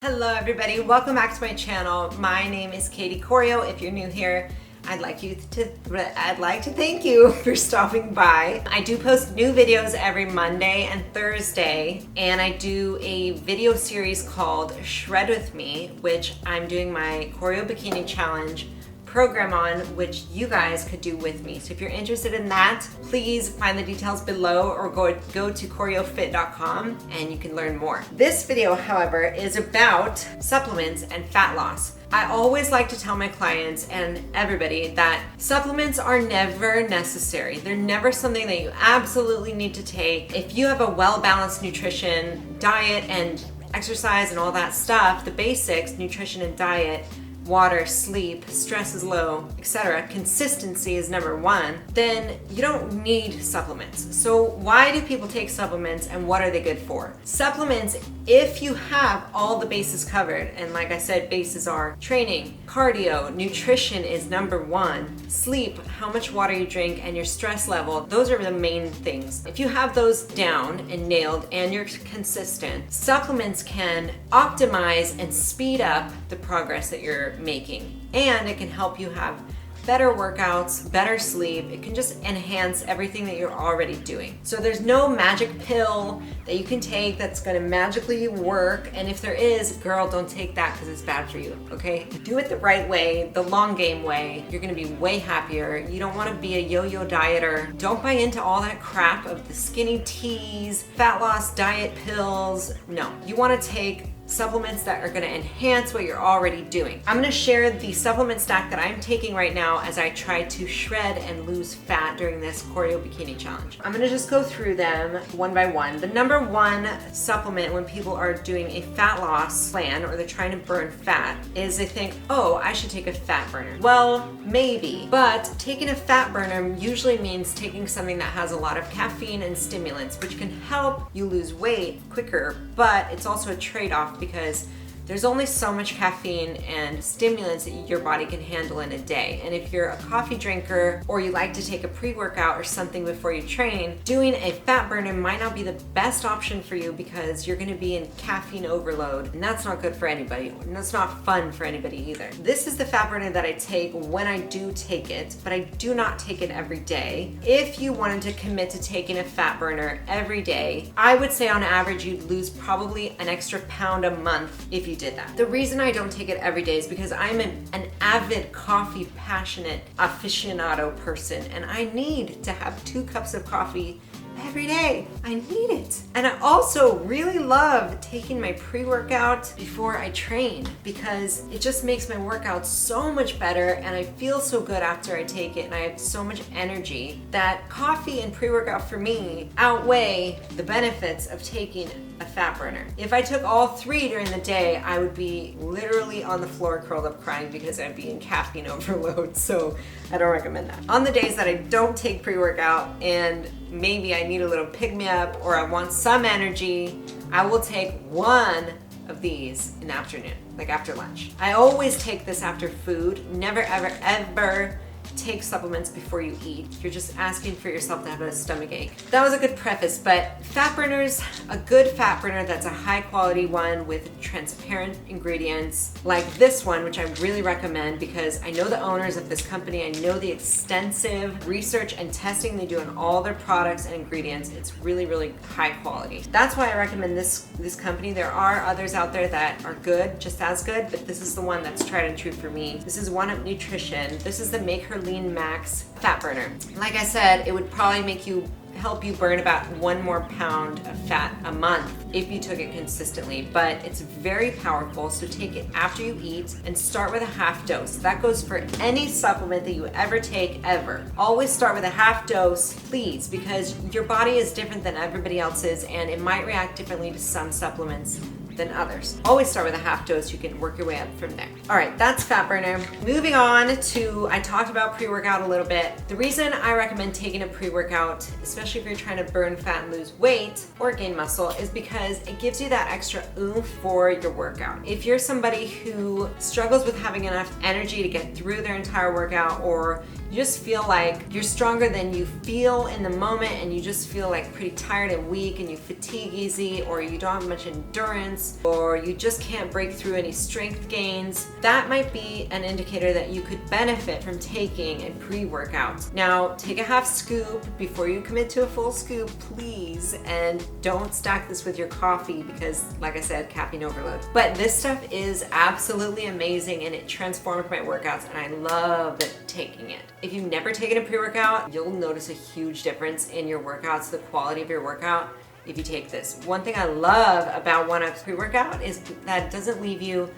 Hello everybody, welcome back to my channel. My name is Katie Corio. If you're new here, I'd like to thank you for stopping by. I do post new videos every Monday and Thursday, and I do a video series called Shred With Me, which I'm doing my Corio Bikini Challenge program on, which you guys could do with me. So if you're interested in that, please find the details below or go to coriofit.com and you can learn more. This video, however, is about supplements and fat loss. I always like to tell my clients and everybody that supplements are never necessary. They're never something that you absolutely need to take. If you have a well-balanced nutrition, diet, and exercise and all that stuff, the basics, nutrition and diet, water, sleep, stress is low, etc. Consistency is number one, then you don't need supplements. So why do people take supplements and what are they good for? Supplements, if you have all the bases covered, and like I said, bases are training, cardio, nutrition is number one, sleep, how much water you drink, and your stress level, those are the main things. If you have those down and nailed and you're consistent, supplements can optimize and speed up the progress that you're making, and it can help you have better workouts, better sleep. It can just enhance everything that you're already doing. So there's no magic pill that you can take that's gonna magically work, and if there is, girl, don't take that because it's bad for you, okay? Do it the right way, the long game way. You're gonna be way happier. You don't wanna be a yo-yo dieter. Don't buy into all that crap of the skinny teas, fat loss diet pills. No, you wanna take supplements that are gonna enhance what you're already doing. I'm gonna share the supplement stack that I'm taking right now as I try to shred and lose fat during this Corio Bikini Challenge. I'm gonna just go through them one by one. The number one supplement when people are doing a fat loss plan or they're trying to burn fat is they think, oh, I should take a fat burner. Well, maybe, but taking a fat burner usually means taking something that has a lot of caffeine and stimulants, which can help you lose weight quicker, but it's also a trade-off because there's only so much caffeine and stimulants that your body can handle in a day. And if you're a coffee drinker or you like to take a pre-workout or something before you train, doing a fat burner might not be the best option for you because you're gonna be in caffeine overload, and that's not good for anybody, and that's not fun for anybody either. This is the fat burner that I take when I do take it, but I do not take it every day. If you wanted to commit to taking a fat burner every day, I would say on average you'd lose probably an extra pound a month if you did that. The reason I don't take it every day is because I'm an avid coffee passionate aficionado person, and I need to have 2 cups of coffee every day. I need it. And I also really love taking my pre-workout before I train because it just makes my workout so much better, and I feel so good after I take it, and I have so much energy that coffee and pre-workout for me outweigh the benefits of taking a fat burner. If I took all 3 during the day, I would be literally on the floor curled up crying because I'd be in caffeine overload, so I don't recommend that. On the days that I don't take pre-workout and maybe I need a little pick-me-up or I want some energy, I will take 1 of these in the afternoon, like after lunch. I always take this after food, never ever ever take supplements before you eat. You're just asking for yourself to have a stomach ache. That was a good preface, but fat burners, a good fat burner that's a high quality one with transparent ingredients like this one, which I really recommend because I know the owners of this company. I know the extensive research and testing they do on all their products and ingredients. It's really, really high quality. That's why I recommend this company. There are others out there that are good, just as good, but this is the one that's tried and true for me. This is One Up Nutrition. This is the Make Her Lean Max fat burner. Like I said, it would probably help you burn about 1 more pound of fat a month if you took it consistently, but it's very powerful. So take it after you eat and start with a half dose. That goes for any supplement that you ever take ever. Always start with a half dose, please, because your body is different than everybody else's and it might react differently to some supplements than others. Always start with a half dose. You can work your way up from there. All right, that's fat burner. Moving on to, I talked about pre-workout a little bit. The reason I recommend taking a pre-workout, especially if you're trying to burn fat and lose weight or gain muscle, is because it gives you that extra oomph for your workout. If you're somebody who struggles with having enough energy to get through their entire workout, or you just feel like you're stronger than you feel in the moment, and you just feel like pretty tired and weak, and you fatigue easy, or you don't have much endurance, or you just can't break through any strength gains, that might be an indicator that you could benefit from taking a pre-workout. Now, take a half scoop before you commit to a full scoop, please, and don't stack this with your coffee because, like I said, caffeine overload. But this stuff is absolutely amazing, and it transformed my workouts, and I love taking it. If you've never taken a pre-workout, you'll notice a huge difference in your workouts, the quality of your workout, if you take this. One thing I love about OneUp's pre-workout is that it doesn't leave you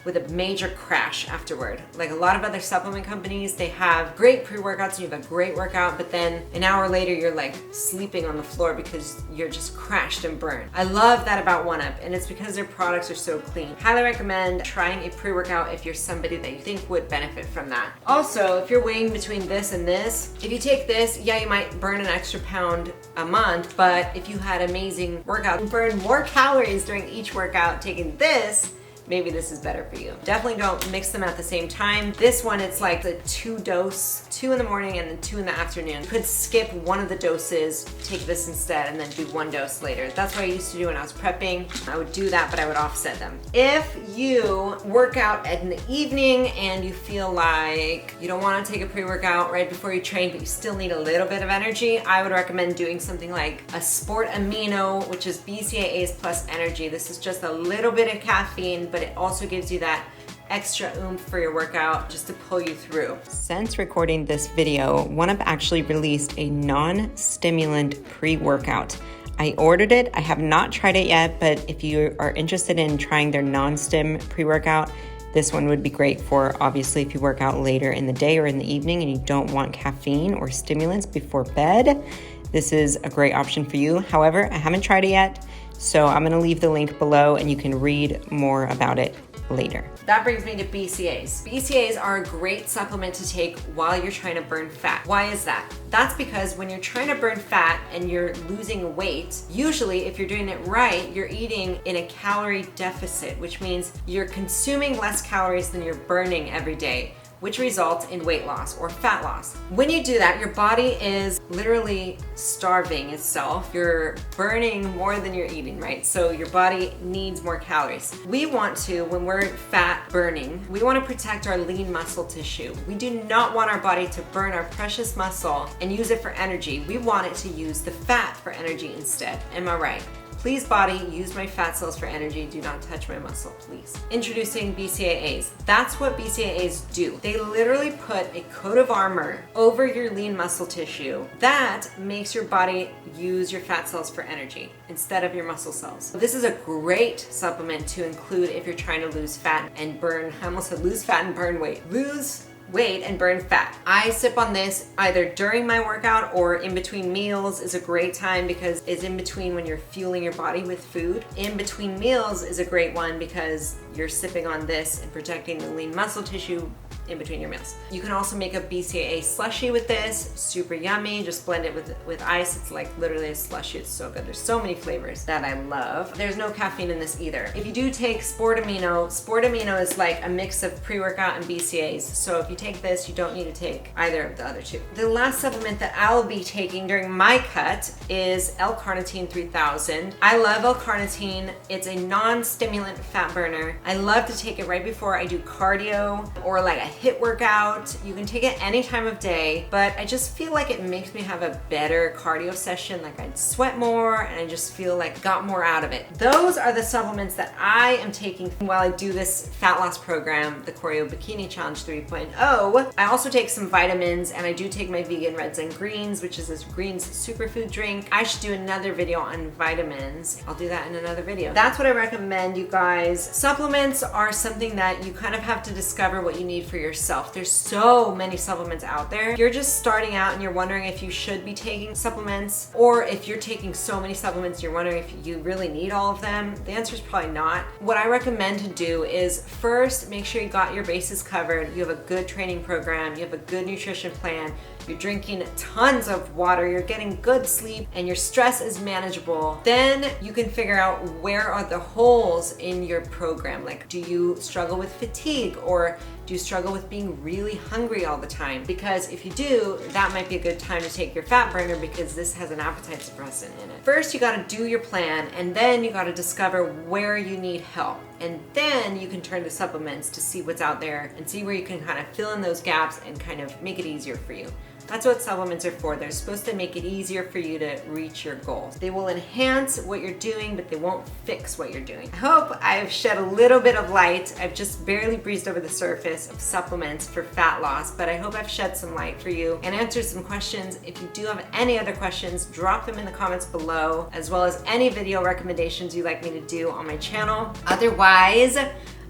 with a major crash afterward. Like a lot of other supplement companies, they have great pre-workouts and you have a great workout, but then an hour later you're like sleeping on the floor because you're just crashed and burned. I love that about OneUp, and it's because their products are so clean. Highly recommend trying a pre-workout if you're somebody that you think would benefit from that. Also, if you're weighing between this and this, if you take this, yeah, you might burn an extra pound a month, but if you had amazing workout and burn more calories during each workout taking this, maybe this is better for you. Definitely don't mix them at the same time. This one, it's like the 2 dose, 2 in the morning and then 2 in the afternoon. You could skip one of the doses, take this instead, and then do 1 dose later. That's what I used to do when I was prepping. I would do that, but I would offset them. If you work out in the evening and you feel like you don't want to take a pre-workout right before you train, but you still need a little bit of energy, I would recommend doing something like a Sport Amino, which is BCAAs plus energy. This is just a little bit of caffeine, but it also gives you that extra oomph for your workout just to pull you through. Since recording this video, OneUp actually released a non-stimulant pre-workout. I ordered it. I have not tried it yet, but if you are interested in trying their non-stim pre-workout, this one would be great for, obviously, if you work out later in the day or in the evening and you don't want caffeine or stimulants before bed. This is a great option for you. However, I haven't tried it yet, so I'm gonna leave the link below and you can read more about it later. That brings me to BCAAs. BCAAs are a great supplement to take while you're trying to burn fat. Why is that? That's because when you're trying to burn fat and you're losing weight, usually if you're doing it right, you're eating in a calorie deficit, which means you're consuming less calories than you're burning every day, which results in weight loss or fat loss. When you do that, your body is literally starving itself. You're burning more than you're eating, right? So your body needs more calories. We want to, when we're fat burning, we want to protect our lean muscle tissue. We do not want our body to burn our precious muscle and use it for energy. We want it to use the fat for energy instead. Am I right? Please, body, use my fat cells for energy. Do not touch my muscle, please. Introducing BCAAs. That's what BCAAs do. They literally put a coat of armor over your lean muscle tissue. That makes your body use your fat cells for energy instead of your muscle cells. This is a great supplement to include if you're trying to lose fat and burn, I almost said lose fat and burn weight. Lose weight and burn fat. I sip on this either during my workout or in between meals is a great time because it's in between when you're fueling your body with food. In between meals is a great one because you're sipping on this and protecting the lean muscle tissue in between your meals. You can also make a BCAA slushie with this, super yummy. Just blend it with ice. It's like literally a slushie. It's so good. There's so many flavors that I love. There's no caffeine in this either. If you do take Sport Amino is like a mix of pre-workout and BCAAs. So if you take this, you don't need to take either of the other two. The last supplement that I'll be taking during my cut is LCarnitine 3000. I love L-carnitine. It's a non-stimulant fat burner. I love to take it right before I do cardio or like a HIIT workout. You can take it any time of day, but I just feel like it makes me have a better cardio session. Like I'd sweat more and I just feel like got more out of it. Those are the supplements that I am taking while I do this fat loss program, the Corio Bikini Challenge 3.0. I also take some vitamins and I do take my vegan reds and greens, which is this greens superfood drink. I should do another video on vitamins. I'll do that in another video. That's what I recommend, you guys. Supplements are something that you kind of have to discover what you need for yourself. There's so many supplements out there. If you're just starting out and you're wondering if you should be taking supplements, or if you're taking so many supplements, you're wondering if you really need all of them, the answer is probably not. What I recommend to do is first make sure you got your bases covered. You have a good training program, you have a good nutrition plan, you're drinking tons of water, you're getting good sleep, and your stress is manageable. Then you can figure out where are the holes in your program. time? Like, do you struggle with fatigue, or do you struggle with being really hungry all the time? Because if you do, that might be a good time to take your fat burner, because this has an appetite suppressant in it. First, you gotta do your plan, and then you gotta discover where you need help. And then you can turn to supplements to see what's out there and see where you can kind of fill in those gaps and kind of make it easier for you. That's what supplements are for. They're supposed to make it easier for you to reach your goals. They will enhance what you're doing, but they won't fix what you're doing. I hope I've shed a little bit of light. I've just barely breezed over the surface of supplements for fat loss, but I hope I've shed some light for you and answered some questions. If you do have any other questions, drop them in the comments below, as well as any video recommendations you'd like me to do on my channel. Otherwise,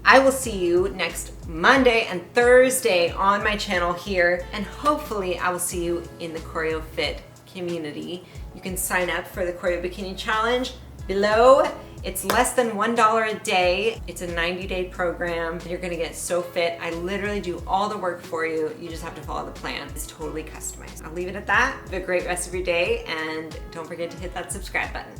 I will see you next Monday and Thursday on my channel here, and hopefully I will see you in the Corio Fit community. You can sign up for the Corio Bikini Challenge below. It's less than $1 a day. It's a 90-day program. You're gonna get so fit. I literally do all the work for you. You just have to follow the plan. It's totally customized. I'll leave it at that. Have a great rest of your day, and don't forget to hit that subscribe button.